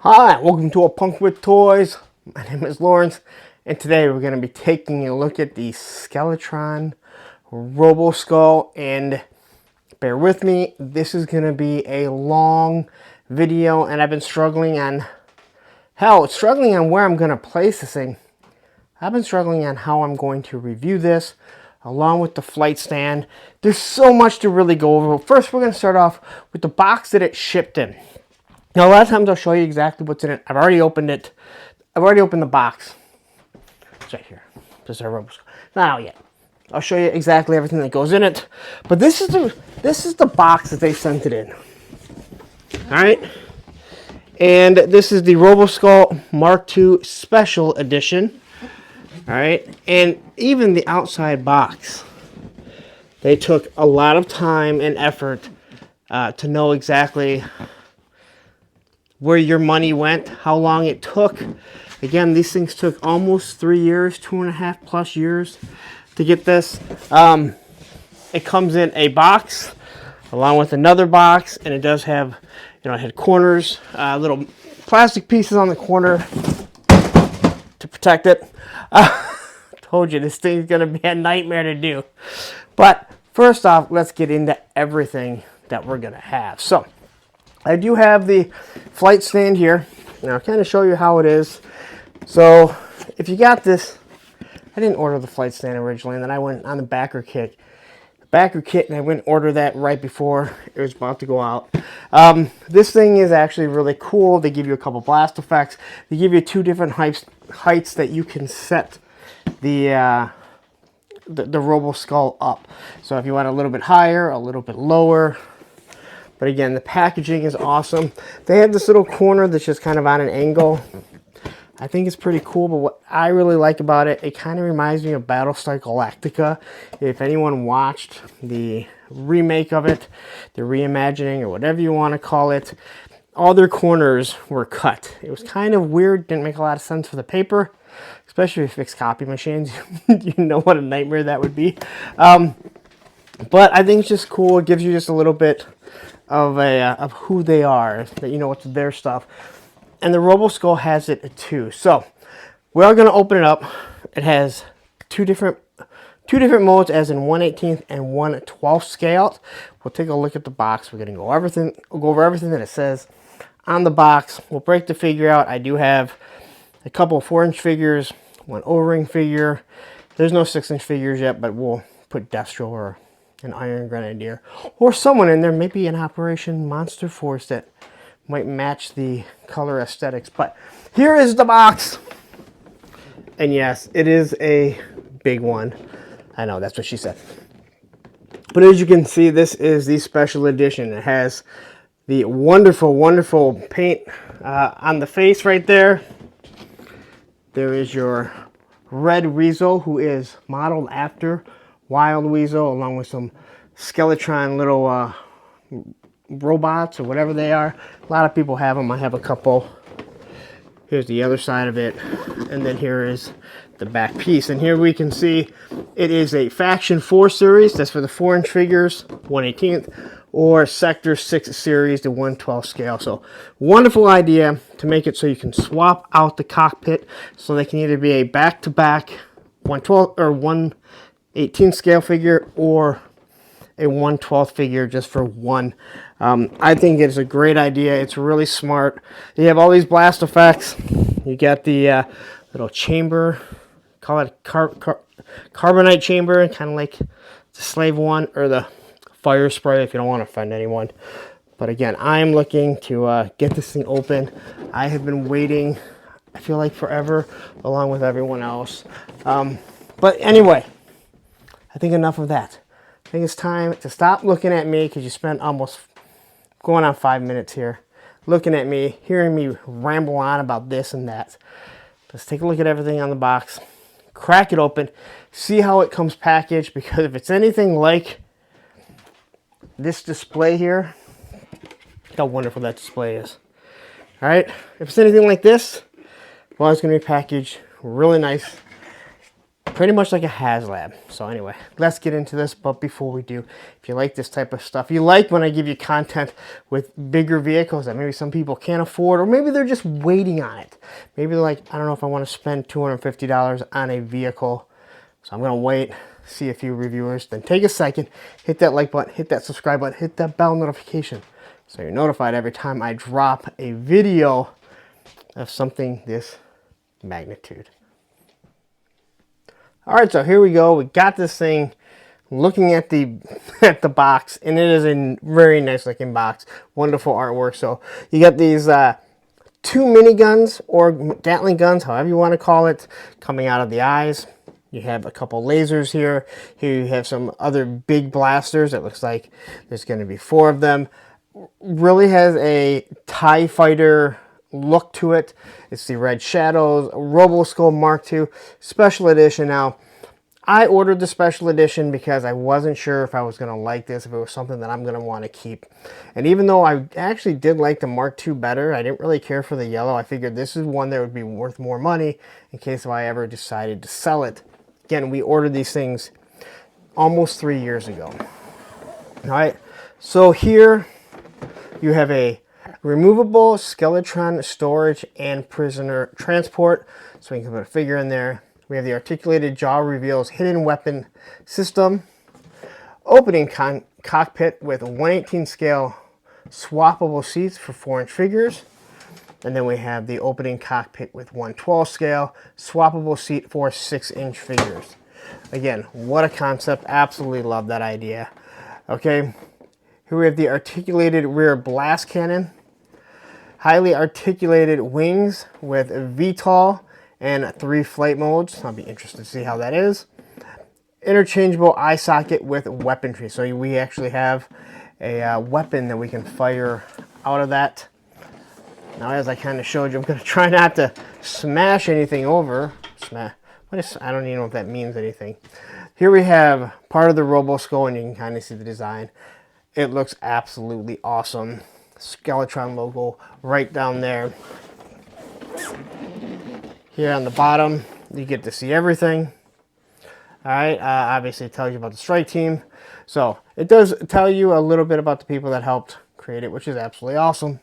Hi, welcome to A Punk with Toys. My name is Lawrence, and today we're going to be taking a look at the Skeletron Roboskull, and bear with me, this is going to be a long video, and I've been struggling on, struggling on where I'm going to place this thing. I've been struggling on how I'm going to review this, along with the flight stand. There's so much to really go over. First, we're going to start off with the box that it shipped in. Now, a lot of times I'll show you exactly what's in it. I've already opened it. I've already opened the box. It's right here. This is our Roboskull. Not out yet. I'll show you exactly everything that goes in it. But this is the box that they sent it in. All right. And this is the Roboskull Mark II Special Edition. All right. And even the outside box, they took a lot of time and effort to know exactly where your money went, how long it took. Again, these things took almost 3 years, 2.5+ years to get this. It comes in a box along with another box, and it does have, it had corners, little plastic pieces on the corner to protect it. Told you this thing's gonna be a nightmare to do. But first off, let's get into everything that we're gonna have. So I do have the flight stand here, and I'll kind of show you how it is. So if you got this, I didn't order the flight stand originally, and then I went on the backer kit. And I went and ordered that right before it was about to go out. This thing is actually really cool. They give you a couple blast effects. They give you 2 different heights that you can set the Roboskull up. So if you want a little bit higher, a little bit lower. But again, the packaging is awesome. They have this little corner that's just kind of on an angle. I think it's pretty cool, but what I really like about it, it kind of reminds me of Battlestar Galactica. If anyone watched the remake of it, the reimagining, or whatever you want to call it, all their corners were cut. It was kind of weird, didn't make a lot of sense for the paper, especially with fixed copy machines. You know what a nightmare that would be. But I think it's just cool. It gives you just a little bit of who they are, that you know what's their stuff. And the Roboskull has it too. So we are going to open it up. It has two different modes, as in 1/18 and 1/12 scale. We'll take a look at the box. We're going to go over everything that it says on the box. We'll break the figure out. I do have a couple of 4-inch figures, one O-ring figure. There's no 6-inch figures yet, but we'll put Destro or an Iron Grenadier, or someone in there, maybe an Operation Monster Force that might match the color aesthetics. But here is the box. And yes, it is a big one. I know, that's what she said. But as you can see, this is the special edition. It has the wonderful, wonderful paint on the face right there. There is your red Weasel, who is modeled after Wild Weasel, along with some Skeletron little robots or whatever they are. A lot of people have them. I have a couple. Here's the other side of it, and then here is the back piece. And here we can see it is a Faction 4 series. That's for the 4-inch figures, 1/18, or Sector 6 series, the 1/12 scale. So wonderful idea to make it so you can swap out the cockpit, so they can either be a back-to-back 1/12 or 1/18 scale figure, or a 1/12 figure just for one. I think it's a great idea. It's really smart. You have all these blast effects. You got the little chamber, call it carbonite chamber, kind of like the Slave one, or the fire spray if you don't want to offend anyone. But again, I'm looking to get this thing open. I have been waiting, I feel like, forever, along with everyone else. But anyway, I think enough of that. I think it's time to stop looking at me, because you spent almost going on 5 minutes here looking at me, hearing me ramble on about this and that. Let's take a look at everything on the box, crack it open, see how it comes packaged, because if it's anything like this display here, look how wonderful that display is. All right, if it's anything like this, well, it's going to be packaged really nice. pretty much like a HasLab. So anyway, let's get into this. But before we do, if you like this type of stuff, you like when I give you content with bigger vehicles that maybe some people can't afford, or maybe they're just waiting on it. Maybe they're like, I don't know if I want to spend $250 on a vehicle, so I'm going to wait, see a few reviewers. Then take a second, hit that like button, hit that subscribe button, hit that bell notification, so you're notified every time I drop a video of something this magnitude. All right, so here we go. We got this thing. Looking at the box, and it is a very nice looking box. Wonderful artwork. So you got these two miniguns or Gatling guns, however you want to call it, coming out of the eyes. You have a couple lasers here. Here you have some other big blasters. It looks like there's going to be 4 of them. Really has a TIE fighter look to it. It's the Red Shadows Roboskull Mark II Special Edition. Now, I ordered the Special Edition because I wasn't sure if I was going to like this, if it was something that I'm going to want to keep. And even though I actually did like the Mark II better, I didn't really care for the yellow. I figured this is one that would be worth more money in case if I ever decided to sell it. Again, we ordered these things almost 3 years ago. All right, so here you have a removable Skeletron storage and prisoner transport. So we can put a figure in there. We have the articulated jaw reveals hidden weapon system. Opening cockpit with 1/18 scale swappable seats for 4-inch figures. And then we have the opening cockpit with 1/12 scale swappable seat for 6-inch figures. Again, what a concept. Absolutely love that idea. Okay, here we have the articulated rear blast cannon. Highly articulated wings with VTOL and 3 flight modes. I'll be interested to see how that is. Interchangeable eye socket with weaponry. So we actually have a weapon that we can fire out of that. Now, as I kind of showed you, I'm going to try not to smash anything over. I don't even know if that means anything. Here we have part of the Roboskull, and you can kind of see the design. It looks absolutely awesome. Skeletron logo right down there. Here on the bottom, you get to see everything. All right, obviously it tells you about the strike team. So it does tell you a little bit about the people that helped create it, which is absolutely awesome.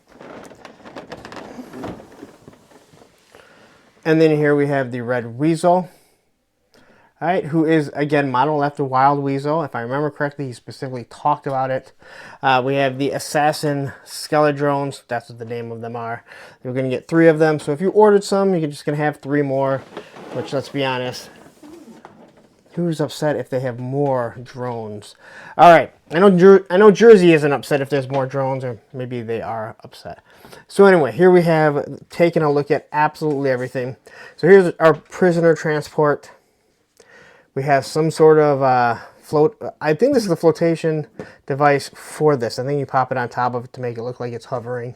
And then here we have the red Weasel. All right, who is, again, modeled after Wild Weasel. If I remember correctly, he specifically talked about it. We have the Assassin Skeledrones. That's what the name of them are. You're going to get 3 of them. So if you ordered some, you're just going to have 3 more, which, let's be honest, who's upset if they have more drones? All right, I know Jersey isn't upset if there's more drones, or maybe they are upset. So anyway, here we have taken a look at absolutely everything. So here's our prisoner transport. We have some sort of float. I think this is the flotation device for this. I think you pop it on top of it to make it look like it's hovering.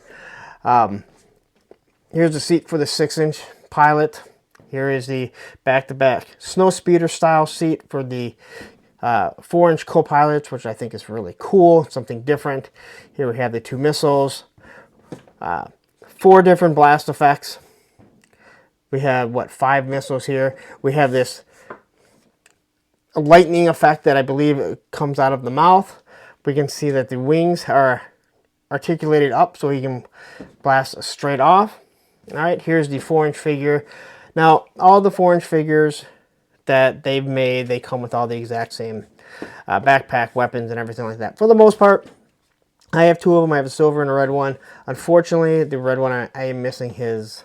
Here's the seat for the 6-inch pilot. Here is the back-to-back snow speeder style seat for the 4-inch co-pilots, which I think is really cool, something different. Here we have the 2 missiles, 4 different blast effects. We have, 5 missiles here. We have this lightning effect that I believe comes out of the mouth. We can see that the wings are articulated up so he can blast straight off. All right, here's the 4-inch figure. Now, all the 4-inch figures that they've made, they come with all the exact same backpack, weapons, and everything like that. For the most part, I have 2 of them. I have a silver and a red one. Unfortunately, the red one, I am missing his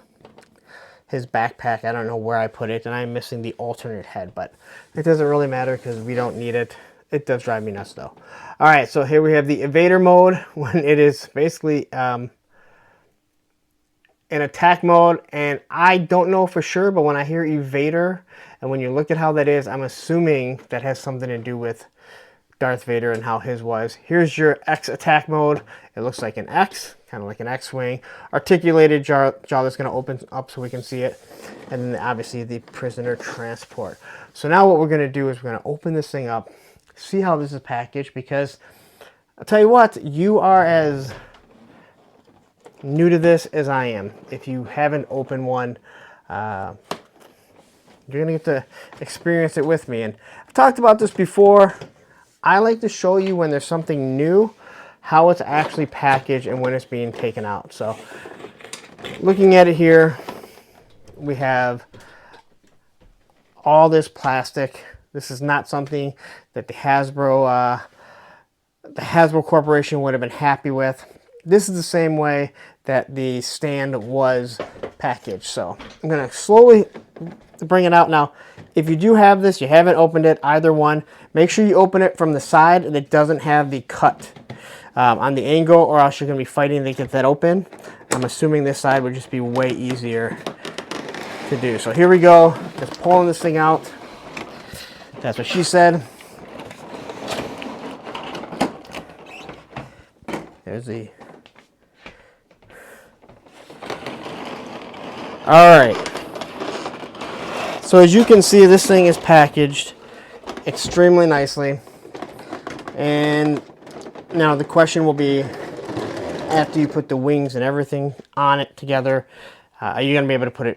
backpack. I don't know where I put it, and I'm missing the alternate head, but it doesn't really matter because we don't need it. It does drive me nuts, though. All right, so here we have the evader mode when it is basically in attack mode, and I don't know for sure, but when I hear evader, and when you look at how that is, I'm assuming that has something to do with Darth Vader and how his was. Here's your X attack mode. It looks like an X, kind of like an X-wing. Articulated jaw that's going to open up so we can see it. And then obviously the prisoner transport. So now what we're going to do is we're going to open this thing up, see how this is packaged, because I'll tell you what, you are as new to this as I am. If you haven't opened one, You're going to get to experience it with me. And I've talked about this before. I like to show you when there's something new, how it's actually packaged and when it's being taken out. So looking at it here, we have all this plastic. This is not something that the Hasbro Corporation would have been happy with. This is the same way that the stand was packaged. So I'm going to slowly bring it out now. If you do have this, you haven't opened it, either one, make sure you open it from the side that doesn't have the cut on the angle, or else you're going to be fighting to get that open. I'm assuming this side would just be way easier to do. So here we go, just pulling this thing out. That's what she said. There's the... Alright. So as you can see, this thing is packaged extremely nicely. And now the question will be, after you put the wings and everything on it together, are you going to be able to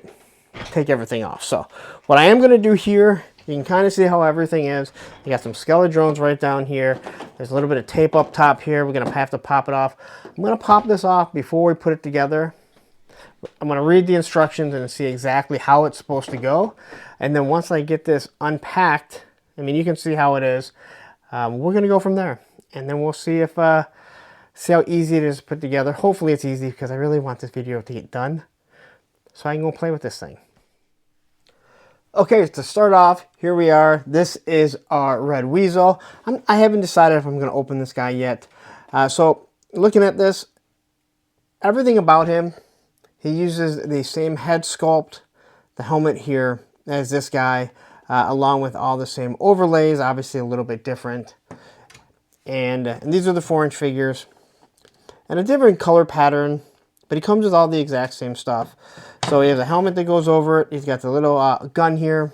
take everything off? So what I am going to do here, you can kind of see how everything is. You got some Skeletron right down here. There's a little bit of tape up top here. We're going to have to pop it off. I'm going to pop this off before we put it together. I'm going to read the instructions and see exactly how it's supposed to go. And then once I get this unpacked, I mean, you can see how it is. We're going to go from there. And then we'll see if see how easy it is to put together. Hopefully it's easy, because I really want this video to get done so I can go play with this thing. Okay, to start off, here we are. This is our red Weasel. I haven't decided if I'm going to open this guy yet. So looking at this, everything about him, he uses the same head sculpt, the helmet here, as this guy, along with all the same overlays, obviously a little bit different. And these are the 4-inch figures. And a different color pattern, but he comes with all the exact same stuff. So he has a helmet that goes over it. He's got the little gun here.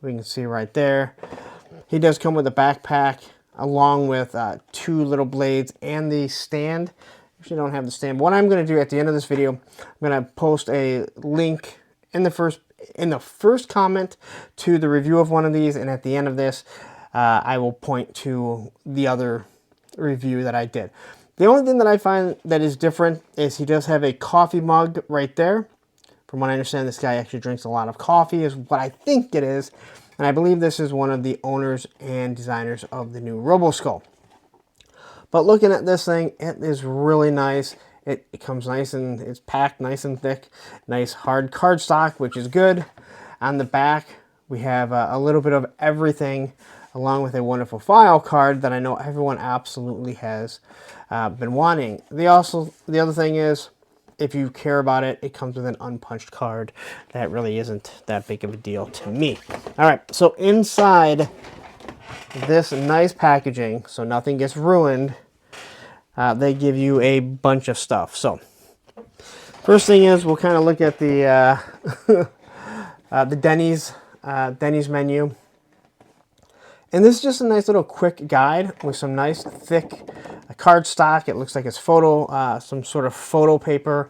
We can see right there. He does come with a backpack, along with 2 little blades and the stand. Actually, don't have the stand. What I'm going to do at the end of this video, I'm going to post a link in the first comment to the review of one of these, and at the end of this, I will point to the other review that I did. The only thing that I find that is different is he does have a coffee mug right there. From what I understand, this guy actually drinks a lot of coffee, is what I think it is. And I believe this is one of the owners and designers of the new Roboskull. But looking at this thing, it is really nice. It comes nice and it's packed nice and thick. Nice hard cardstock, which is good. On the back, we have a little bit of everything, along with a wonderful file card that I know everyone absolutely has been wanting. The other thing is, if you care about it, it comes with an unpunched card. That really isn't that big of a deal to me. All right, so inside this nice packaging, so nothing gets ruined, they give you a bunch of stuff. So first thing is, we'll kind of look at the the Denny's menu. And this is just a nice little quick guide with some nice thick cardstock. It looks like it's some sort of photo paper,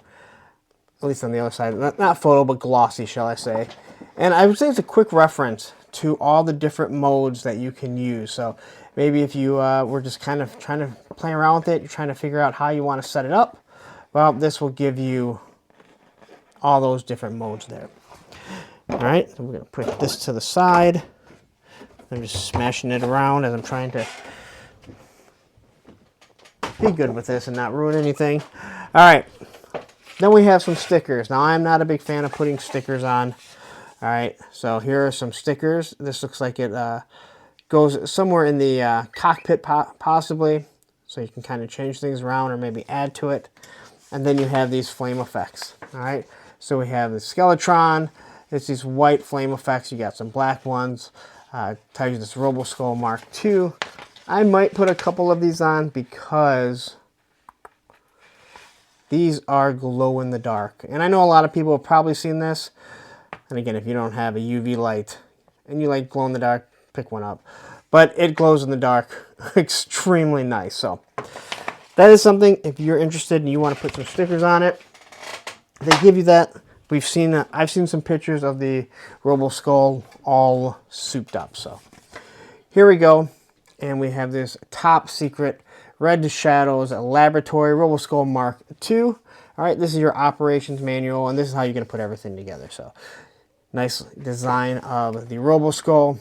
at least on the other side. Not photo, but glossy, shall I say. And I would say it's a quick reference to all the different modes that you can use. So maybe if you were just kind of trying to play around with it, you're trying to figure out how you want to set it up, well, this will give you all those different modes there. All right, so we're going to put this to the side. I'm just smashing it around as I'm trying to be good with this and not ruin anything. All right, then we have some stickers. Now, I'm not a big fan of putting stickers on. All right, so here are some stickers. This looks like it goes somewhere in the cockpit possibly, so you can kind of change things around or maybe add to it. And then you have these flame effects. All right, so we have the Skeletron. It's these white flame effects. You got some black ones. Tells you this Roboskull Mark II. I might put a couple of these on because these are glow in the dark. And I know a lot of people have probably seen this. And again, if you don't have a UV light and you like glow in the dark, pick one up. But it glows in the dark extremely nice. So that is something, if you're interested and you want to put some stickers on it, they give you that. I've seen some pictures of the Roboskull all souped up. So here we go, and we have this top secret Red Shadows Laboratory Roboskull Mark II. All right, this is your operations manual, and this is how you're going to put everything together. So nice design of the Roboskull.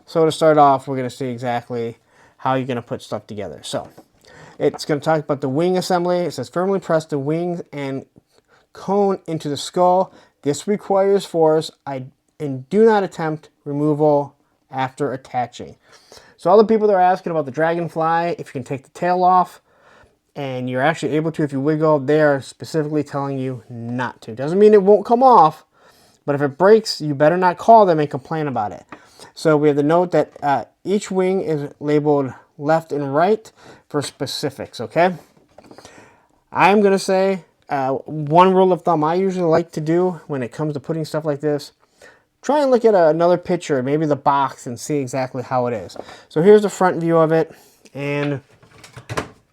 So to start off, we're going to see exactly how you're going to put stuff together. So it's going to talk about the wing assembly. It says firmly press the wings and cone into the skull. This requires force and do not attempt removal after attaching. So all the people that are asking about the Dragonfly, if you can take the tail off, and you're actually able to if you wiggle, they are specifically telling you not to. Doesn't mean it won't come off, but if it breaks, you better not call them and complain about it. So we have the note that each wing is labeled left and right for specifics, okay? I'm going to say one rule of thumb I usually like to do when it comes to putting stuff like this, try and look at another picture, maybe the box, and see exactly how it is. So here's the front view of it, and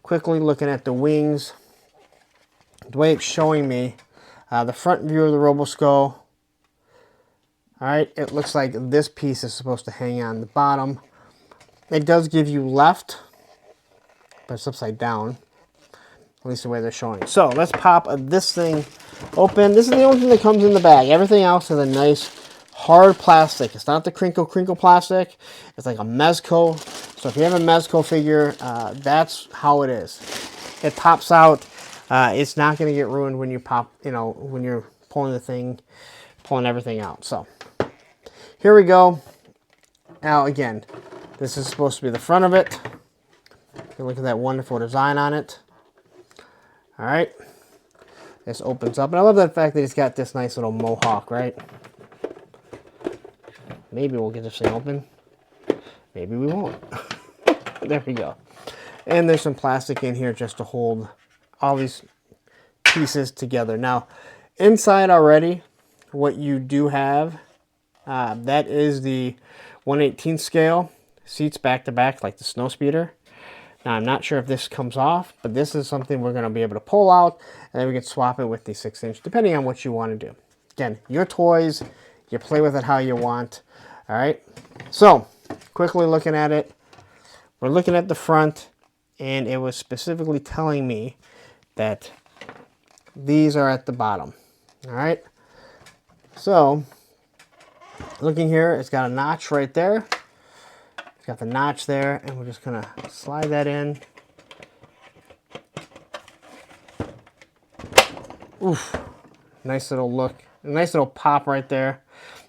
quickly looking at the wings, the way it's showing me, the front view of the Roboskull. All right, it looks like this piece is supposed to hang on the bottom. It does give you left, but it's upside down, at least the way they're showing it. So let's pop this thing open. This is the only thing that comes in the bag. Everything else is a nice hard plastic. It's not the crinkle plastic. It's like a Mezco. So if you have a Mezco figure, that's how it is. It pops out. It's not going to get ruined when you pop, when you're pulling the thing, pulling everything out. So here we go. Now again, this is supposed to be the front of it. Look at that wonderful design on it. All right. This opens up. And I love that fact that it's got this nice little mohawk, right? Maybe we'll get this thing open. Maybe we won't. There we go. And there's some plastic in here just to hold all these pieces together. Now, inside already, what you do have, that is the 1/18 scale seats back to back like the Snowspeeder. Now, I'm not sure if this comes off, but this is something we're going to be able to pull out, and then we can swap it with the 6-inch, depending on what you want to do. Again, your toys, you play with it how you want. All right, so quickly looking at it, we're looking at the front, and it was specifically telling me that these are at the bottom. All right, so looking here, it's got a notch right there. It's got the notch there, and we're just gonna slide that in. Oof, nice little look, a nice little pop right there.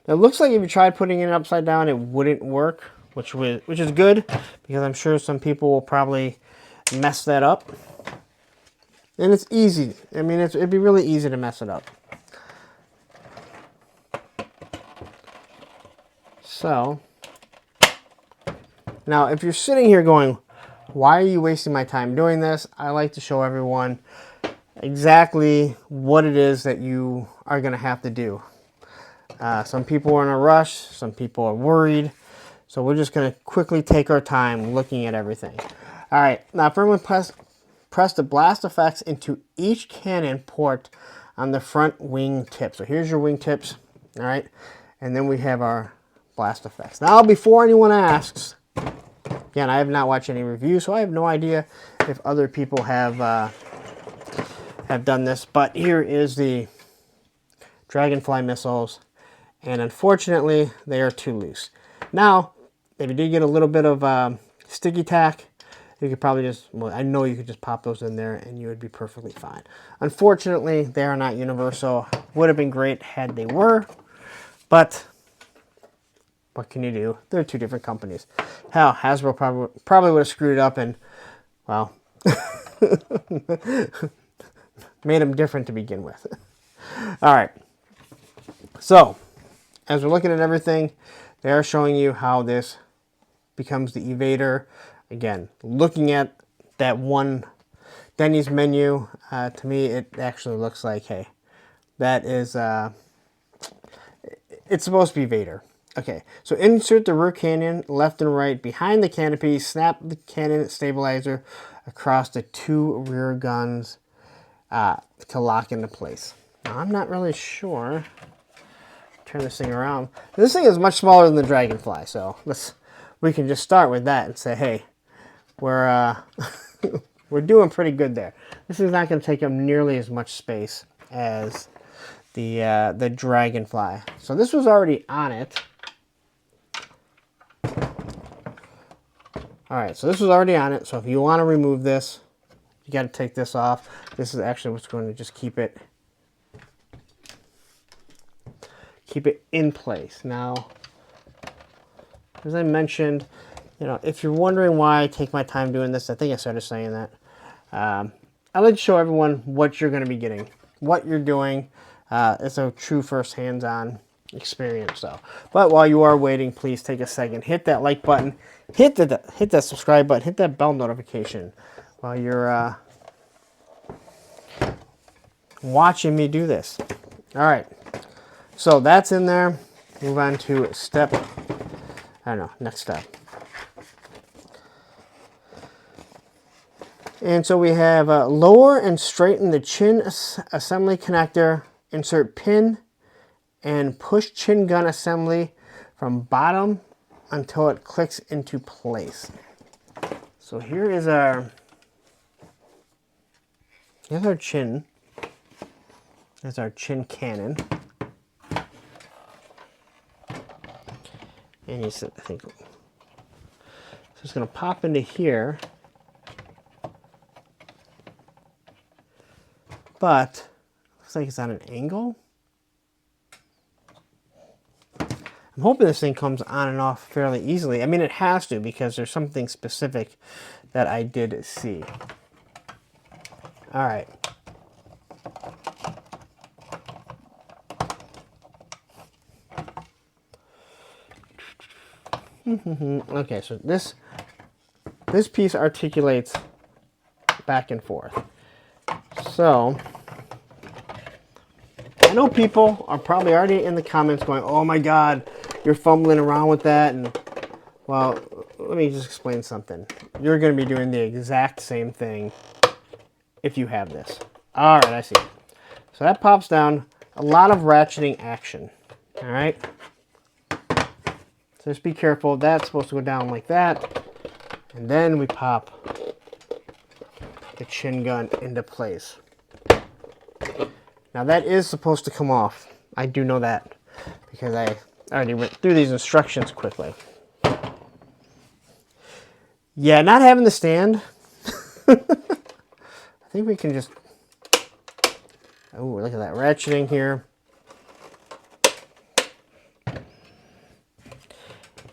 It looks like if you tried putting it upside down, it wouldn't work, which is good, because I'm sure some people will probably mess that up. And it's easy. I mean, it'd be really easy to mess it up. So now, if you're sitting here going, why are you wasting my time doing this? I like to show everyone exactly what it is that you are going to have to do. Some people are in a rush. Some people are worried. So we're just going to quickly take our time looking at everything. All right. Now, firmly press the blast effects into each cannon port on the front wing tip. So here's your wing tips. All right. And then we have our blast effects. Now, before anyone asks, again, I have not watched any reviews, so I have no idea if other people have done this. But here is the Dragonfly missiles, and unfortunately, they are too loose. Now, if you did get a little bit of sticky tack, you could probably just, well, I know you could just pop those in there and you would be perfectly fine. Unfortunately, they are not universal. Would have been great had they were, but what can you do? They're two different companies. Hell, Hasbro probably would have screwed up and, well, made them different to begin with. All right. So, as we're looking at everything, they are showing you how this becomes the evader. Again, looking at that one Denny's menu, to me, it actually looks like, hey, that is, it's supposed to be Vader. Okay, so insert the rear cannon left and right behind the canopy. Snap the cannon stabilizer across the two rear guns to lock into place. Now, I'm not really sure. Turn this thing around. This thing is much smaller than the Dragonfly, so we can just start with that and say, hey, we're we're doing pretty good there. This is not going to take up nearly as much space as the Dragonfly. So this was already on it. All right, so this was already on it. So if you want to remove this, you got to take this off. This is actually what's going to just keep it in place. Now, as I mentioned, you know, if you're wondering why I take my time doing this, I think I started saying that. I like to show everyone what you're going to be getting, what you're doing. It's a true first hands-on experience. So, but while you are waiting, please take a second, hit that like button, hit that subscribe button, hit that bell notification while you're watching me do this. All right, so that's in there. Move on to next step. And so we have lower and straighten the chin assembly connector, insert pin, and push chin gun assembly from bottom until it clicks into place. So here's our chin. There's our chin cannon. And I think, so it's going to pop into here. But looks like it's on an angle. I'm hoping this thing comes on and off fairly easily. I mean, it has to, because there's something specific that I did see. All right. Okay, so this piece articulates back and forth. So, I know people are probably already in the comments going, oh my God, you're fumbling around with that. And, well, let me just explain something. You're going to be doing the exact same thing if you have this. All right, I see. So that pops down. A lot of ratcheting action. All right. So just be careful. That's supposed to go down like that. And then we pop the chin gun into place. Now that is supposed to come off. I do know that because I already went through these instructions quickly. Yeah, not having the stand. I think we can just... Oh, look at that ratcheting here.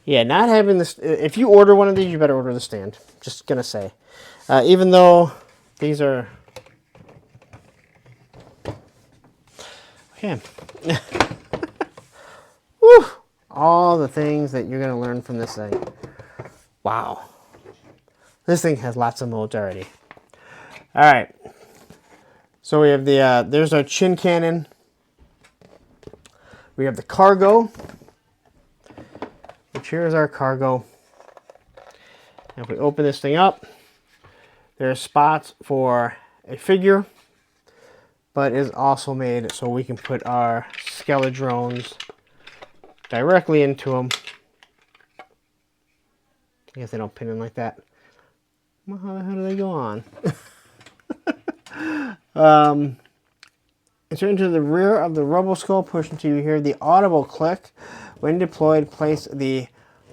Yeah, not having this... If you order one of these, you better order the stand. Just gonna say. Even though these are... Okay. Woo! All the things that you're going to learn from this thing. Wow. This thing has lots of modes already. All right. So we have the, there's our chin cannon. We have the cargo, which here is our cargo. And if we open this thing up, there are spots for a figure, but is also made so we can put our Skeletron directly into them. I guess they don't pin in like that. Well, how the hell do they go on? Insert into the rear of the Roboskull, push until you hear the audible click. When deployed, place the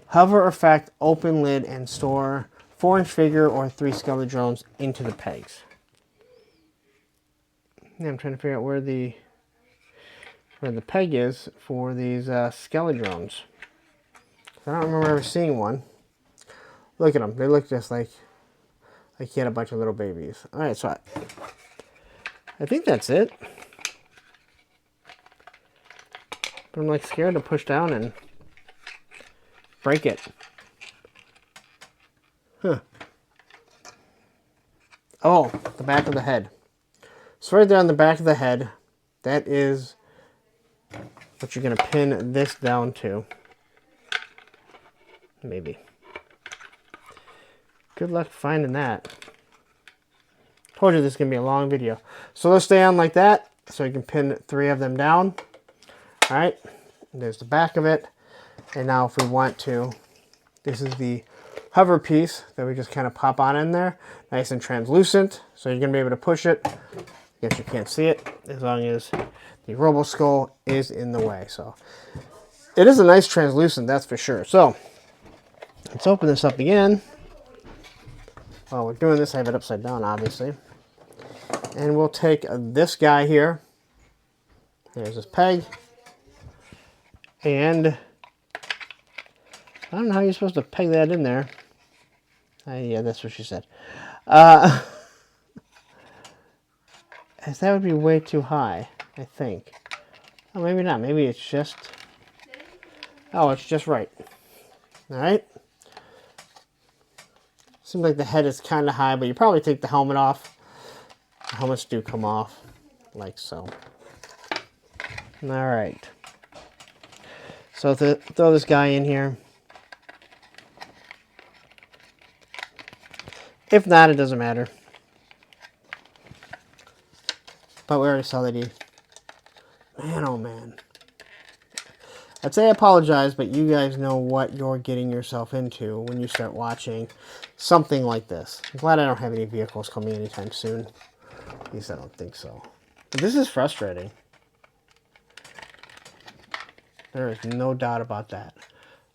hover effect, open lid, and store 4-inch figure or 3 Skeletrons into the pegs. Yeah, I'm trying to figure out where the peg is for these Skeletrons. I don't remember ever seeing one. Look at them. They look just like he had a bunch of little babies. All right, so I think that's it. But I'm like scared to push down and break it. Huh. Oh, the back of the head. So right there on the back of the head, that is what you're going to pin this down to. Maybe. Good luck finding that. Told you this is going to be a long video. So let's stay on like that, So you can pin 3 of them down. All right, there's the back of it. And now if we want to, this is the hover piece that we just kind of pop on in there. Nice and translucent, so you're going to be able to push it. I guess you can't see it as long as the Roboskull is in the way. So it is a nice translucent, that's for sure. So let's open this up again. While we're doing this, I have it upside down, obviously. And we'll take this guy here. There's this peg. And I don't know how you're supposed to peg that in there. Yeah, that's what she said. As that would be way too high, I think. Oh, maybe not. Maybe it's just... Oh, it's just right. Alright. Seems like the head is kind of high, but you probably take the helmet off. The helmets do come off, like so. Alright. So throw this guy in here. If not, it doesn't matter. But we already saw that he... Man, oh man. I'd say I apologize, but you guys know what you're getting yourself into when you start watching something like this. I'm glad I don't have any vehicles coming anytime soon. At least I don't think so. But this is frustrating. There is no doubt about that.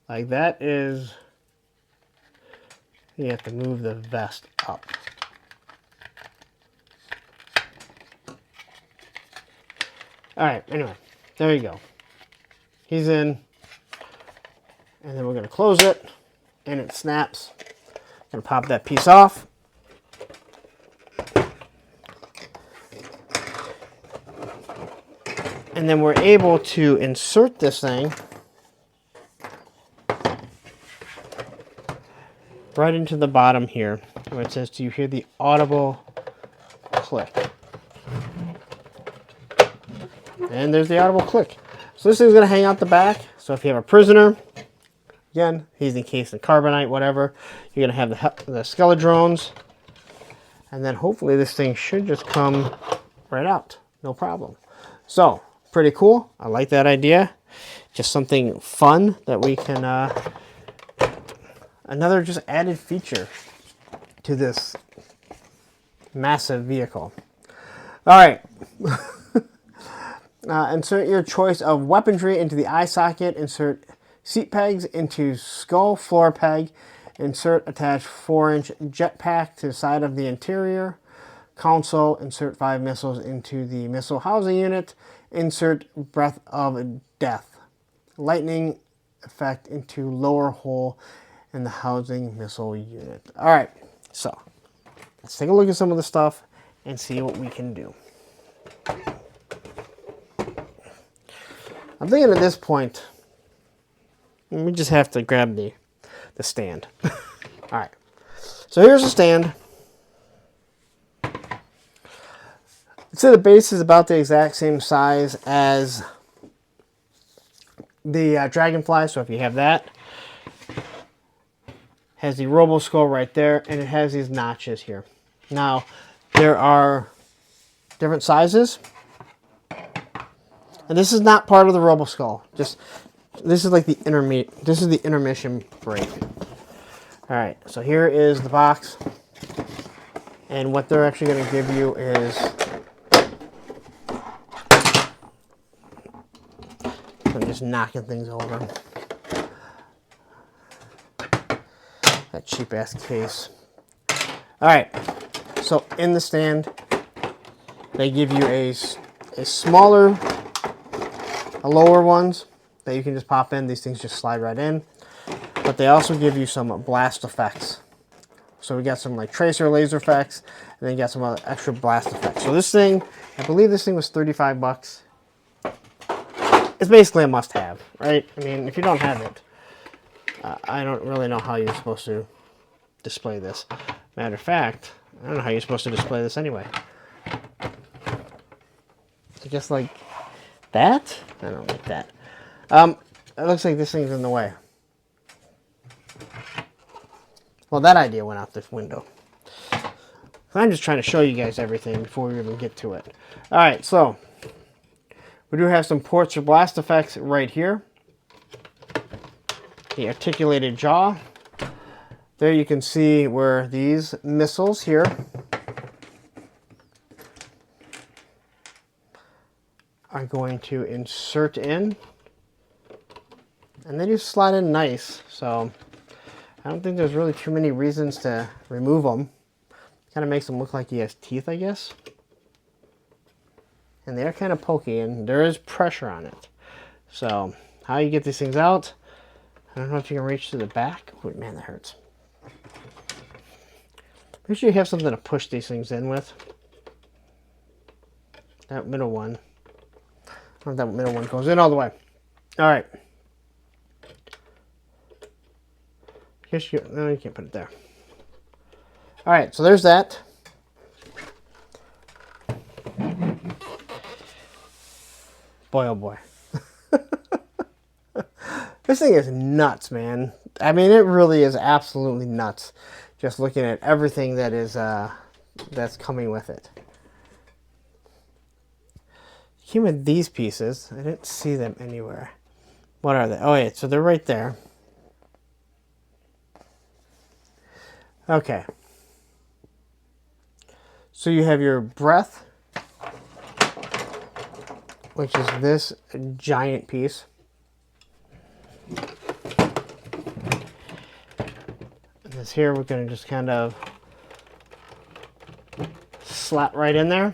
Like, that is... You have to move the vest up. Alright, anyway. There you go. He's in. And then we're going to close it. And it snaps. Going to pop that piece off. And then we're able to insert this thing right into the bottom here, where it says, do you hear the audible click? And there's the audible click. So this thing's going to hang out the back. So if you have a prisoner, again, he's encased in carbonite, whatever, you're going to have the Skeletron. And then hopefully this thing should just come right out. No problem. So, pretty cool. I like that idea. Just something fun that we can... another just added feature to this massive vehicle. All right. Insert your choice of weaponry into the eye socket. Insert seat pegs into skull floor peg. Insert attach 4-inch jetpack to the side of the interior console. Insert 5 missiles into the missile housing unit. Insert breath of death. Lightning effect into lower hole in the housing missile unit. All right, so let's take a look at some of the stuff and see what we can do. I'm thinking at this point, we just have to grab the stand. All right, so here's the stand. I'd say the base is about the exact same size as the Dragonfly, so if you have that, has the Roboskull right there, and it has these notches here. Now, there are different sizes, and this is not part of the Roboskull. Just this is like the This is the intermission break. All right, so here is the box, and what they're actually going to give you is I'm just knocking things over. That cheap ass case. Alright, so in the stand, they give you a smaller, lower ones that you can just pop in. These things just slide right in. But they also give you some blast effects. So we got some like tracer laser effects, and then you got some other extra blast effects. So this thing, I believe this thing was 35 bucks. It's basically a must-have, right? I mean, if you don't have it, I don't really know how you're supposed to display this. Matter of fact, I don't know how you're supposed to display this anyway. So just like that? I don't like that. It looks like this thing's in the way. Well, that idea went out the window. I'm just trying to show you guys everything before we even get to it. Alright, so We do have some ports for blast effects right here. The articulated jaw. There you can see where these missiles here are going to insert in. And they just slide in nice, so I don't think there's really too many reasons to remove them. Kind of makes him look like he has teeth, I guess. And they're kind of pokey, and there is pressure on it. So, how you get these things out, I don't know if you can reach to the back. Oh, man, that hurts. Make sure you have something to push these things in with. That middle one. I don't know if that middle one goes in all the way. Alright. No, you can't put it there. Alright, so there's that. Boy, oh boy. This thing is nuts, man. I mean, it really is absolutely nuts. Just looking at everything that is that's coming with it. It came with these pieces. I didn't see them anywhere. What are they? Oh, yeah, so they're right there. Okay. So you have your breath, which is this giant piece. And this here, we're going to just kind of slap right in there.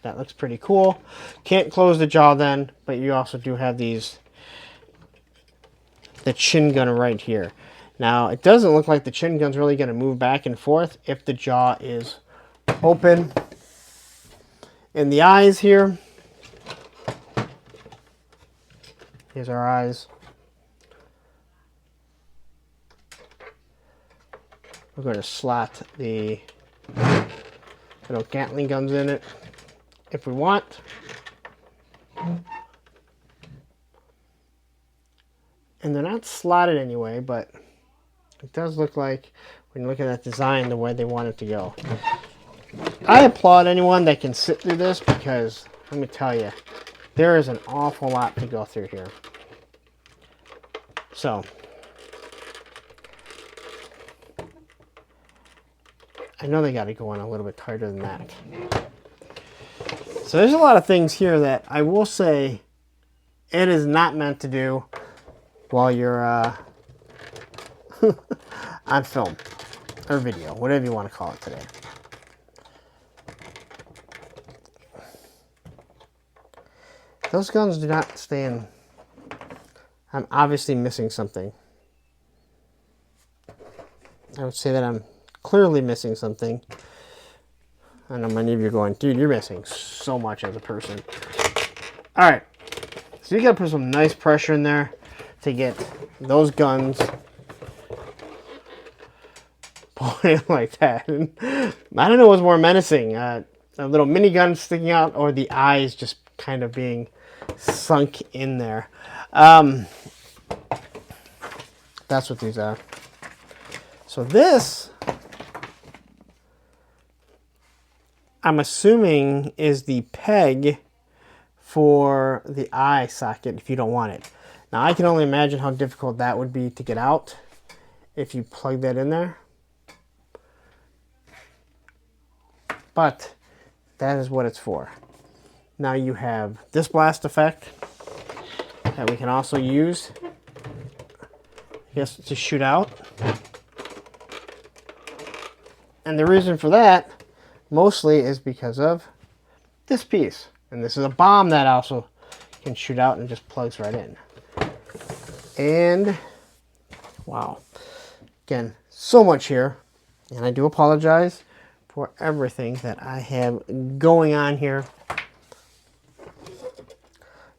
That looks pretty cool. Can't close the jaw then, but you also do have these, the chin gun right here. Now, it doesn't look like the chin gun's really going to move back and forth if the jaw is open. In the eyes here, here's our eyes. We're going to slot the little Gatling guns in it if we want. And they're not slotted anyway, but it does look like, when you look at that design, the way they want it to go. I applaud anyone that can sit through this because, let me tell you, there is an awful lot to go through here. So, I know they got to go on a little bit tighter than that. So there's a lot of things here that I will say it is not meant to do while you're on film or video, whatever you want to call it today. Those guns do not stay in. I'm obviously missing something. I would say that I'm clearly missing something. I know many of you are going, dude, you're missing so much as a person. Alright, so you got to put some nice pressure in there to get those guns pointing like that. And I don't know what's more menacing, a little minigun sticking out or the eyes just kind of being sunk in there. That's what these are. So this, I'm assuming, is the peg for the eye socket if you don't want it. Now I can only imagine how difficult that would be to get out if you plug that in there. But that is what it's for. Now you have this blast effect that we can also use, I guess, to shoot out. And the reason for that mostly is because of this piece. And this is a bomb that also can shoot out and just plugs right in. And wow, again, so much here. And I do apologize for everything that I have going on here.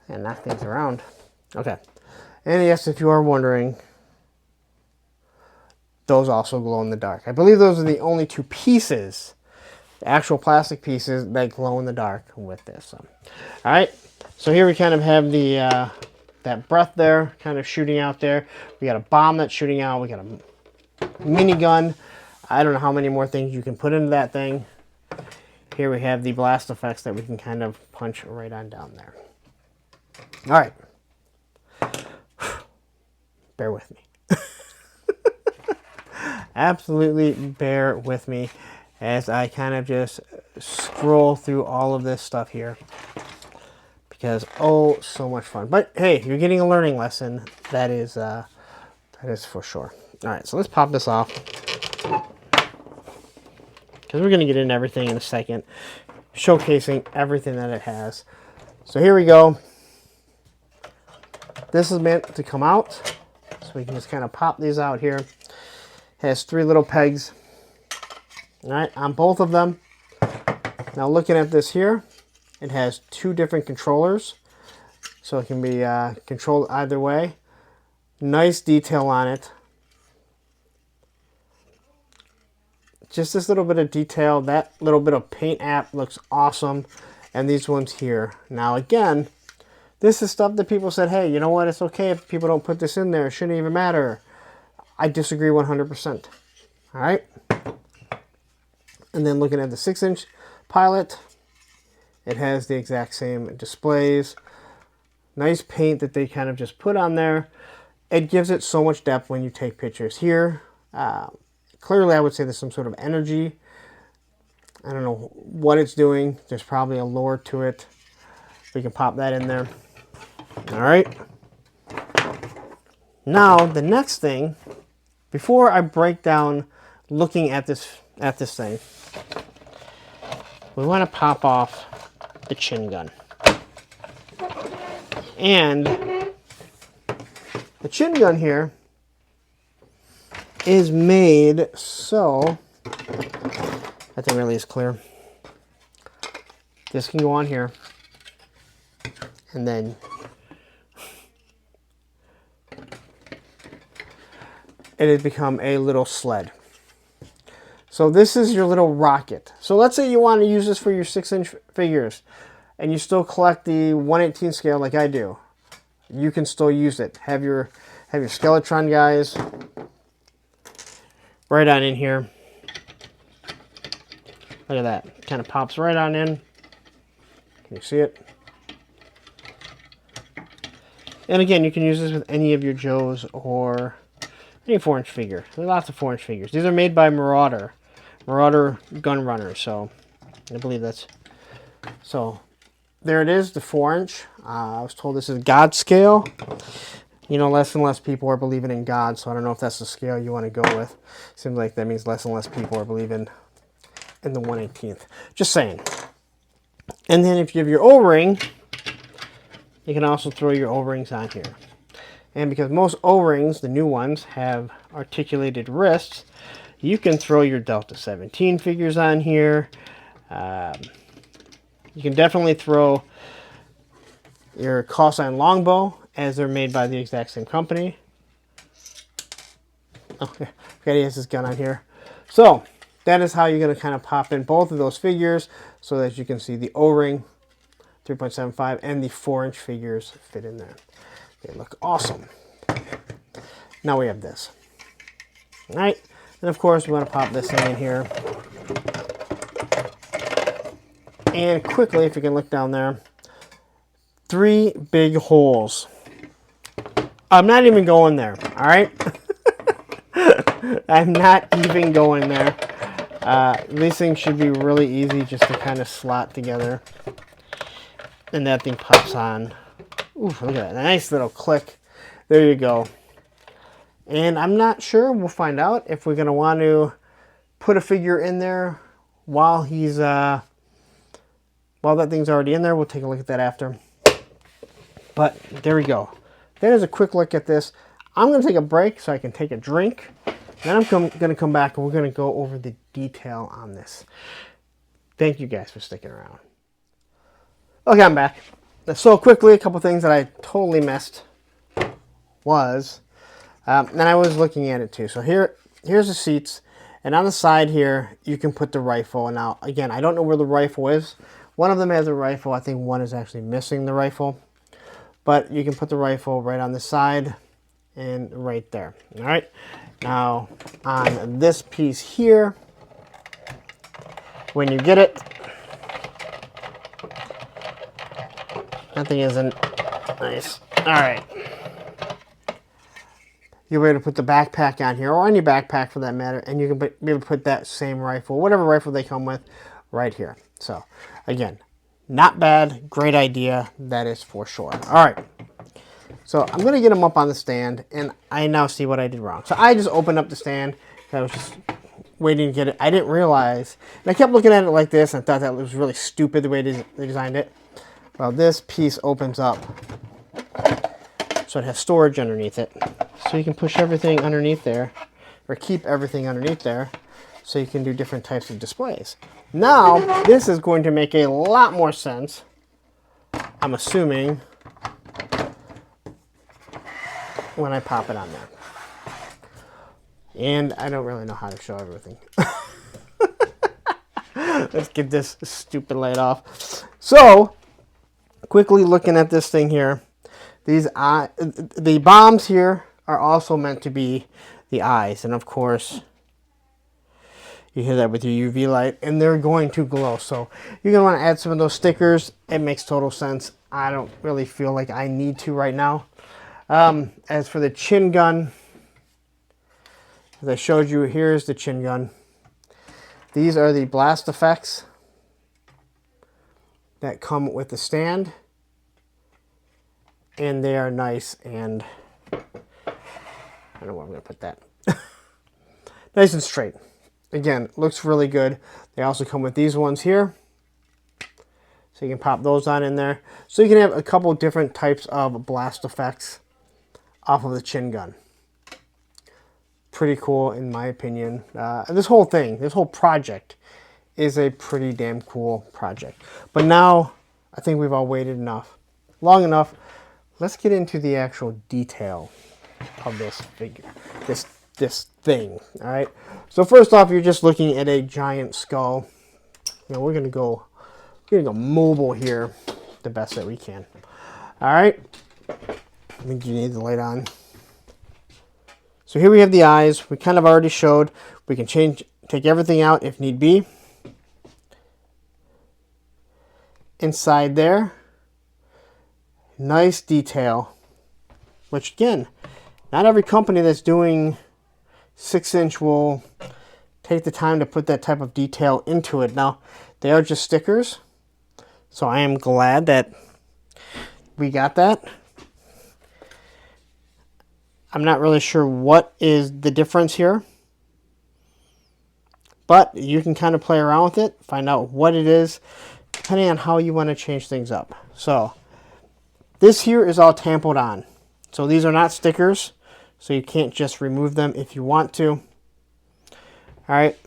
And knock things around. Okay. And yes, if you are wondering, those also glow in the dark. I believe those are the only two pieces, the actual plastic pieces, that glow in the dark with this. All right. So here we kind of have the that breath there, kind of shooting out there. We got a bomb that's shooting out. We got a minigun. I don't know how many more things you can put into that thing. Here we have the blast effects that we can kind of punch right on down there. All right. Bear with me. Absolutely bear with me as I kind of just scroll through all of this stuff here. Because, oh, so much fun. But, hey, you're getting a learning lesson. That is for sure. All right, so let's pop this off. Because we're going to get into everything in a second. Showcasing everything that it has. So here we go. This is meant to come out. So we can just kind of pop these out here. It has 3 little pegs. All right, on both of them. Now looking at this here, it has 2 different controllers. So it can be controlled either way. Nice detail on it. Just this little bit of detail. That little bit of paint app looks awesome. And these ones here. Now again, this is stuff that people said, hey, you know what? It's okay if people don't put this in there. It shouldn't even matter. I disagree 100%. All right. And then looking at the 6-inch Pilot, it has the exact same displays. Nice paint that they kind of just put on there. It gives it so much depth when you take pictures here. Clearly, I would say there's some sort of energy. I don't know what it's doing. There's probably a lure to it. We can pop that in there. All right. Now, the next thing, before I break down looking at this thing, we want to pop off the chin gun. And the chin gun here is made so, that thing really is clear. This can go on here. And then it has become a little sled. So this is your little rocket. So let's say you want to use this for your 6-inch figures and you still collect the 1/18 scale like I do. You can still use it. Have your Skeletron guys right on in here. Look at that. It kind of pops right on in. Can you see it? And again, you can use this with any of your Joes or any 4-inch figure. There are lots of 4-inch figures. These are made by Marauder Gun Runner. So I believe that's... So there it is, the 4-inch. I was told this is God scale. You know, less and less people are believing in God, so I don't know if that's the scale you want to go with. Seems like that means less and less people are believing in the 1/18. Just saying. And then if you have your O-ring, you can also throw your O-rings on here. And because most O-rings, the new ones, have articulated wrists, you can throw your Delta 17 figures on here. You can definitely throw your call sign longbow, as they're made by the exact same company. Oh, yeah. Okay, he has his gun on here. So that is how you're going to kind of pop in both of those figures so that you can see the O-ring 3.75 and the 4-inch figures fit in there. They look awesome. Now we have this. All right. And of course, we want to pop this in here. And quickly, if you can look down there, 3 big holes. I'm not even going there, all right? I'm not even going there. These things should be really easy just to kind of slot together. And that thing pops on. Ooh, look at that. Nice little click. There you go. And I'm not sure. We'll find out if we're going to want to put a figure in there while he's... while that thing's already in there. We'll take a look at that after. But there we go. That is a quick look at this. I'm going to take a break so I can take a drink. Then I'm going to come back and we're going to go over the detail on this. Thank you guys for sticking around. Okay, I'm back. So quickly, a couple things that I totally missed was, and I was looking at it too. So here's the seats. And on the side here, you can put the rifle. And now, again, I don't know where the rifle is. One of them has a rifle. I think one is actually missing the rifle. But you can put the rifle right on the side and right there. All right. Now, on this piece here, when you get it, that thing isn't Nice. All right. You're ready to put the backpack on here, or any backpack for that matter, and you can be able to put that same rifle, whatever rifle they come with, right here. So, again, not bad. Great idea. That is for sure. All right. So, I'm going to get them up on the stand, and I now see what I did wrong. So, I just opened up the stand. I was just waiting to get it. I didn't realize, and I kept looking at it like this, and thought that was really stupid the way they designed it. Well, this piece opens up, so it has storage underneath it. So you can push everything underneath there, or keep everything underneath there, so you can do different types of displays. Now, this is going to make a lot more sense, I'm assuming, when I pop it on there. And I don't really know how to show everything. Let's get this stupid light off. So, quickly looking at this thing here, the bombs here are also meant to be the eyes, and of course you hear that with your UV light, and they're going to glow. So you're going to want to add some of those stickers. It makes total sense. I don't really feel like I need to right now. As for the chin gun, as I showed you, here's the chin gun. These are the blast effects that come with the stand, and they are nice, and I don't know where I'm going to put that. Nice and straight. Again, looks really good. They also come with these ones here. So you can pop those on in there. So you can have a couple different types of blast effects off of the chin gun. Pretty cool in my opinion. This whole thing, this whole project is a pretty damn cool project. But now, I think we've all waited long enough. Let's get into the actual detail of this figure, this thing. All right. So first off, you're just looking at a giant skull. You know, we're gonna go mobile here, the best that we can. All right. I think you need the light on. So here we have the eyes. We kind of already showed. We can take everything out if need be. Inside there, nice detail, which again, not every company that's doing 6-inch will take the time to put that type of detail into it. Now, they are just stickers, so I am glad that we got that. I'm not really sure what is the difference here, but you can kind of play around with it, find out what it is, depending on how you want to change things up. So, this here is all tampered on. So these are not stickers, so you can't just remove them if you want to. All right.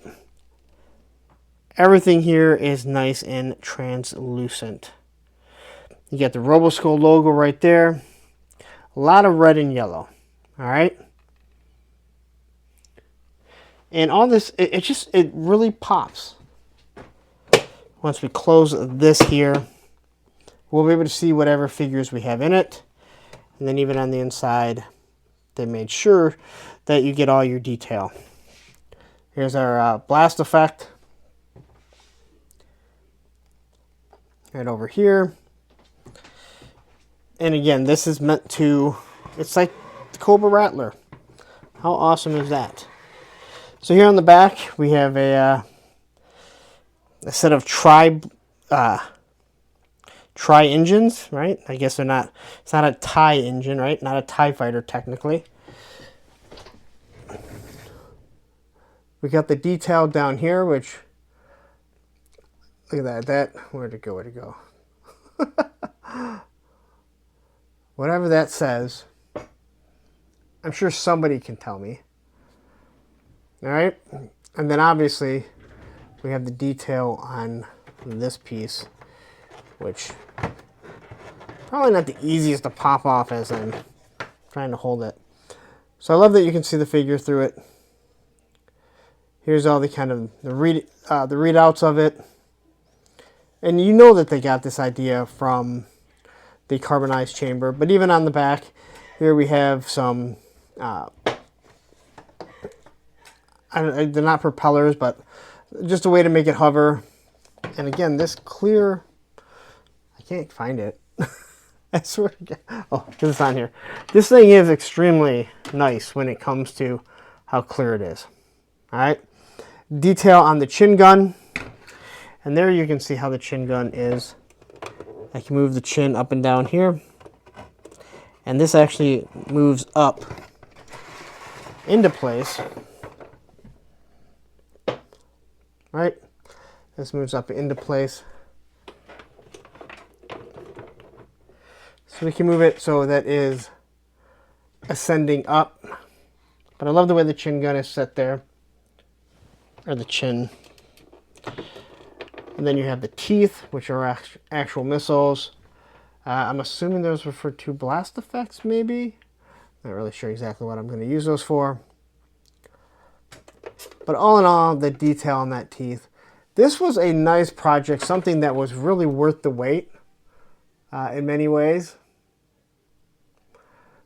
Everything here is nice and translucent. You got the Roboskull logo right there. A lot of red and yellow. All right. And all this, it really pops. Once we close this here, we'll be able to see whatever figures we have in it. And then even on the inside, they made sure that you get all your detail. Here's our blast effect. Right over here. And again, this is meant to, it's like the Cobra Rattler. How awesome is that? So here on the back, we have a set of tri-engines, right? I guess they're not, it's not a TIE engine, right? Not a TIE fighter, technically. We got the detail down here, which, look at that, where'd it go? Whatever that says, I'm sure somebody can tell me. All right? And then obviously, we have the detail on this piece, which probably not the easiest to pop off as I'm trying to hold it. So I love that you can see the figure through it. Here's all the kind of the readouts of it. And you know that they got this idea from the carbonized chamber. But even on the back, here we have some, they're not propellers, but just a way to make it hover. And again, this clear, I can't find it. I swear to God. Oh, because it's on here. This thing is extremely nice when it comes to how clear it is. All right. Detail on the chin gun. And there you can see how the chin gun is. I can move the chin up and down here. And this actually moves up into place. Right? This moves up into place. So we can move it so that is ascending up. But I love the way the chin gun is set there. Or the chin. And then you have the teeth, which are actual missiles. I'm assuming those were for 2 blast effects, maybe? Not really sure exactly what I'm going to use those for. But all in all, the detail on that teeth. This was a nice project, something that was really worth the wait in many ways.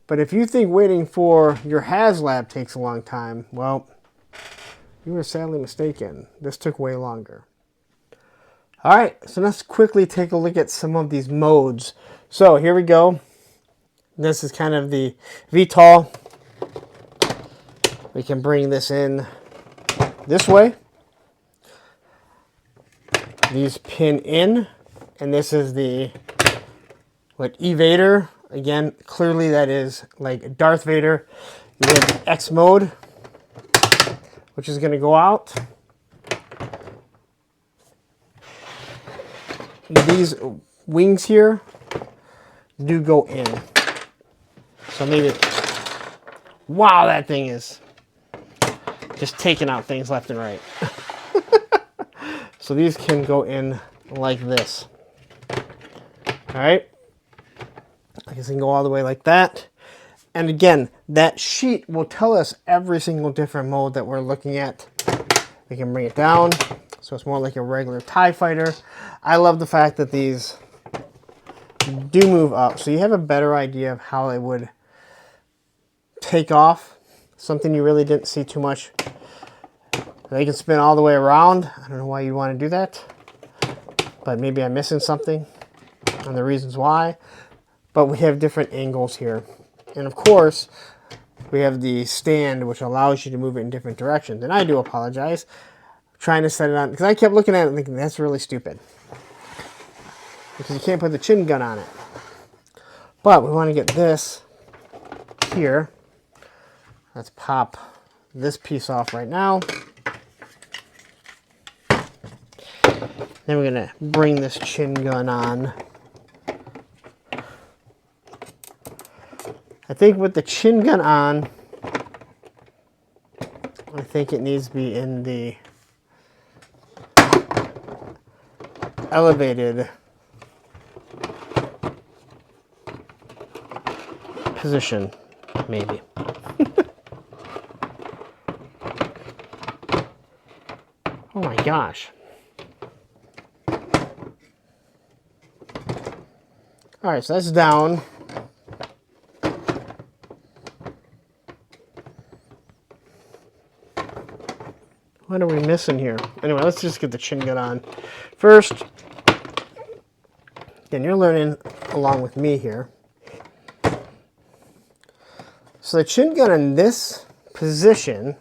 But if you think waiting for your HasLab takes a long time, well, you were sadly mistaken. This took way longer. All right, so let's quickly take a look at some of these modes. So here we go. This is kind of the VTOL. We can bring this in this way. These pin in, and this is the Vader. Again, clearly that is like Darth Vader. You have the X mode, which is going to go out. These wings here do go in. So maybe, wow, that thing is just taking out things left and right. So these can go in like this. All right. I guess I can go all the way like that. And again, that sheet will tell us every single different mode that we're looking at. We can bring it down. So it's more like a regular TIE fighter. I love the fact that these do move up. So you have a better idea of how it would take off. Something you really didn't see too much. They can spin all the way around. I don't know why you want to do that. But maybe I'm missing something and the reasons why. But we have different angles here. And of course, we have the stand, which allows you to move it in different directions. And I do apologize. Trying to set it on, because I kept looking at it and thinking, that's really stupid. Because you can't put the chin gun on it. But we want to get this here. Let's pop this piece off right now. Then we're going to bring this chin gun on. I think with the chin gun on, I think it needs to be in the elevated position, maybe. Oh my gosh. All right, so that's down. What are we missing here? Anyway, let's just get the chin gun on. First, again, you're learning along with me here. So the chin gun in this position,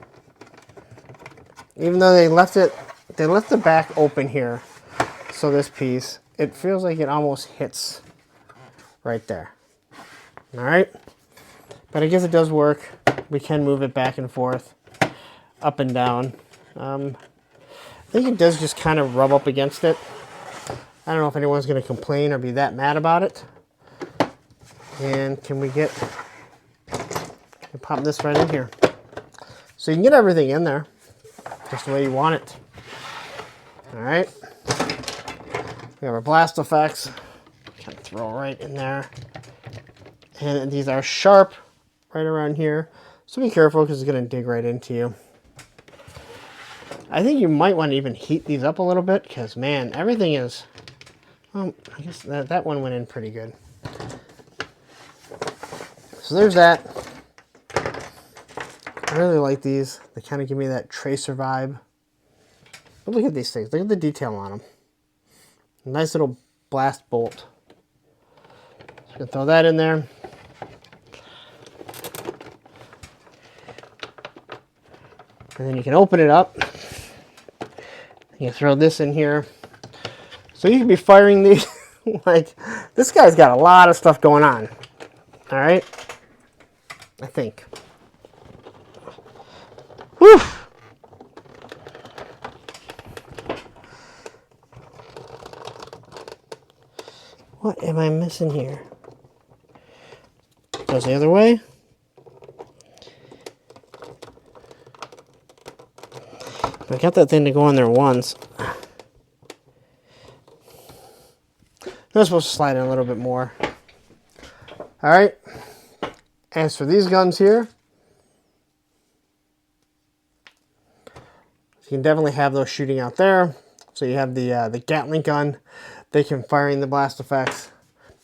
even though they left the back open here, so this piece, it feels like it almost hits right there. All right, but I guess it does work. We can move it back and forth, up and down. I think it does just kind of rub up against it. I don't know if anyone's going to complain or be that mad about it. And can we pop this right in here? So you can get everything in there, just the way you want it. All right. We have our blast effects. Kind of throw right in there. And these are sharp right around here. So be careful because it's going to dig right into you. I think you might want to even heat these up a little bit because, man, everything is... Well, I guess that one went in pretty good. So there's that. I really like these. They kind of give me that tracer vibe. But look at these things. Look at the detail on them. Nice little blast bolt. You can throw that in there. And then you can open it up. You throw this in here. So you can be firing these. Like, this guy's got a lot of stuff going on. All right? I think. Whew. What am I missing here? Goes the other way. I got that thing to go in there once. I'm supposed to slide in a little bit more. All right. As for these guns here, you can definitely have those shooting out there. So you have the Gatling gun. They can fire in the blast effects.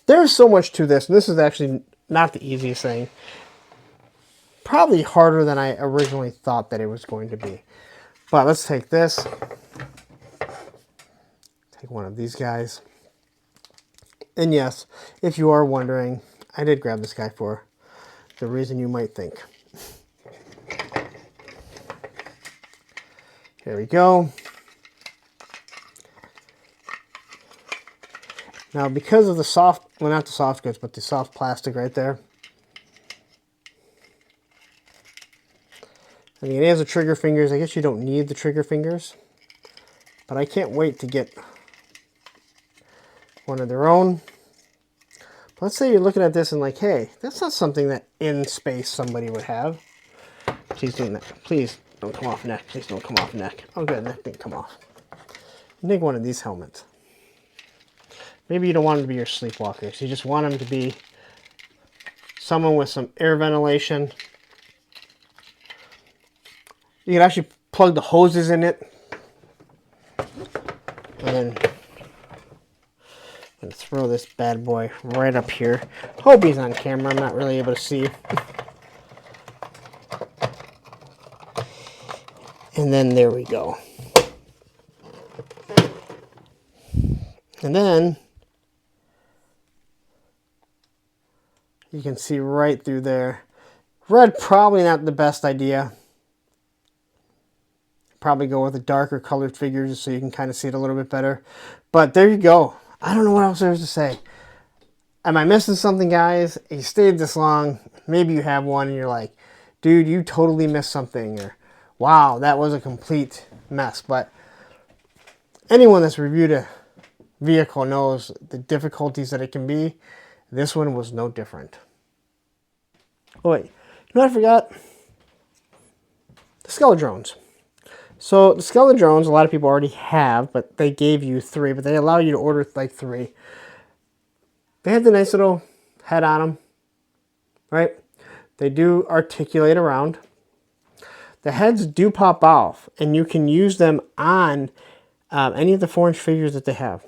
There's so much to this, and this is actually not the easiest thing. Probably harder than I originally thought that it was going to be. But let's take this. Take one of these guys. And yes, if you are wondering, I did grab this guy for the reason you might think. Here we go. Now, because of the soft, well, not the soft goods, but the soft plastic right there. I mean, it has the trigger fingers. I guess you don't need the trigger fingers. But I can't wait to get one of their own. Let's say you're looking at this and like, hey, that's not something that in space somebody would have. Please don't, please don't come off neck. Please don't come off neck. Oh, good, neck didn't come off. Make one of these helmets. Maybe you don't want them to be your sleepwalkers. You just want them to be someone with some air ventilation. You can actually plug the hoses in it. And then I'm going to throw this bad boy right up here. Hope he's on camera. I'm not really able to see. And then there we go. And then you can see right through there. Red, probably not the best idea. Probably go with a darker colored figure just so you can kind of see it a little bit better. But there you go. I don't know what else there is to say. Am I missing something, guys? You stayed this long. Maybe you have one and you're like, dude, you totally missed something. Or, wow, that was a complete mess. But anyone that's reviewed a vehicle knows the difficulties that it can be. This one was no different. Oh, wait. You know what I forgot? The Skeletron. So the Skeletron, a lot of people already have, but they gave you 3, but they allow you to order like 3. They have the nice little head on them, right? They do articulate around. The heads do pop off, and you can use them on any of the 4-inch figures that they have.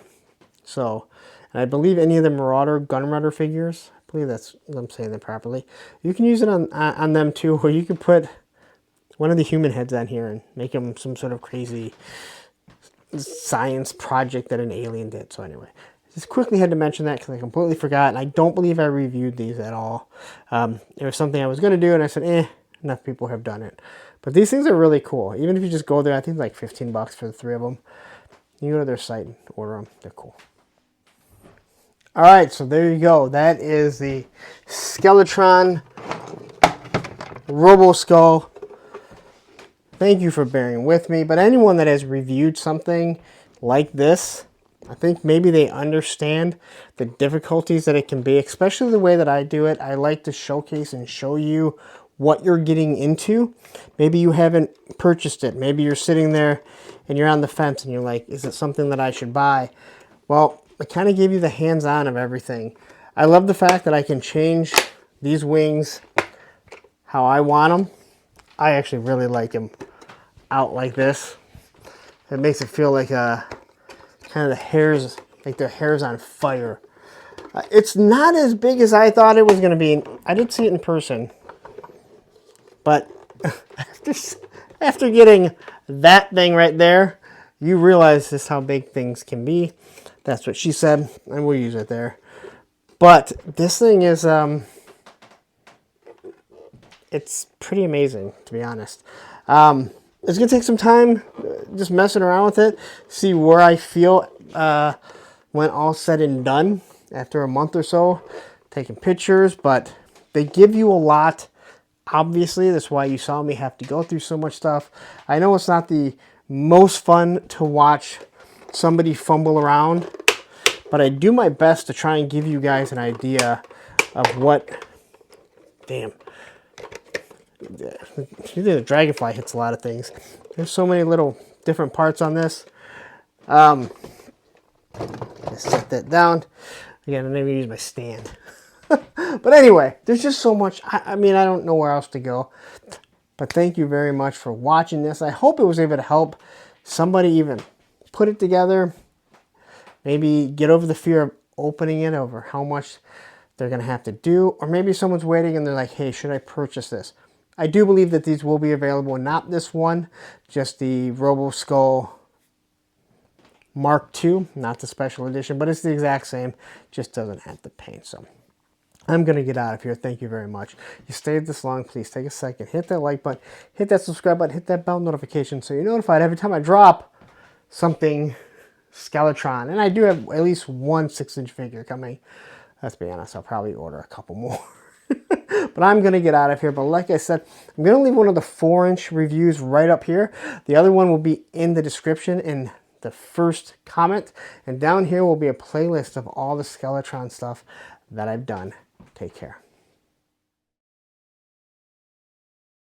So, and I believe any of the Marauder Gunrunner figures, I believe that's, I'm saying that properly. You can use it on them too, where you can put one of the human heads on here and make them some sort of crazy science project that an alien did. So anyway, just quickly had to mention that because I completely forgot, and I don't believe I reviewed these at all. It was something I was going to do, and I said, enough people have done it. But these things are really cool. Even if you just go there, I think it's like 15 bucks for the 3 of them. You go to their site and order them. They're cool. All right, so there you go. That is the Skeletron Roboskull. Thank you for bearing with me. But anyone that has reviewed something like this, I think maybe they understand the difficulties that it can be, especially the way that I do it. I like to showcase and show you what you're getting into. Maybe you haven't purchased it. Maybe you're sitting there and you're on the fence and you're like, is it something that I should buy? Well, I kind of gave you the hands-on of everything. I love the fact that I can change these wings how I want them. I actually really like them out like this. It makes it feel like kind of the hairs, like their hair's on fire. It's not as big as I thought it was going to be. I did see it in person. But after getting that thing right there, you realize just how big things can be. That's what she said, and we'll use it there. But this thing is, it's pretty amazing, to be honest. It's going to take some time just messing around with it, see where I feel when all said and done after a month or so, taking pictures. But they give you a lot. Obviously, that's why you saw me have to go through so much stuff. I know it's not the most fun to watch somebody fumble around, but I do my best to try and give you guys an idea of what... Damn. The dragonfly hits a lot of things. There's so many little different parts on this. Let's set that down. Again, I never use my stand. But anyway, there's just so much. I mean, I don't know where else to go. But thank you very much for watching this. I hope it was able to help somebody even put it together. Maybe get over the fear of opening it, over how much they're going to have to do. Or maybe someone's waiting and they're like, hey, should I purchase this? I do believe that these will be available. Not this one, just the Roboskull Mark II, not the special edition, but it's the exact same, just doesn't have the paint. So I'm going to get out of here. Thank you very much. You stayed this long, please take a second, hit that like button, hit that subscribe button, hit that bell notification so you're notified every time I drop something Skeletron. And I do have at least one 6-inch figure coming. Let's be honest, I'll probably order a couple more. But I'm going to get out of here. But like I said, I'm going to leave one of the 4-inch reviews right up here. The other one will be in the description in the first comment. And down here will be a playlist of all the Skeletron stuff that I've done. Take care.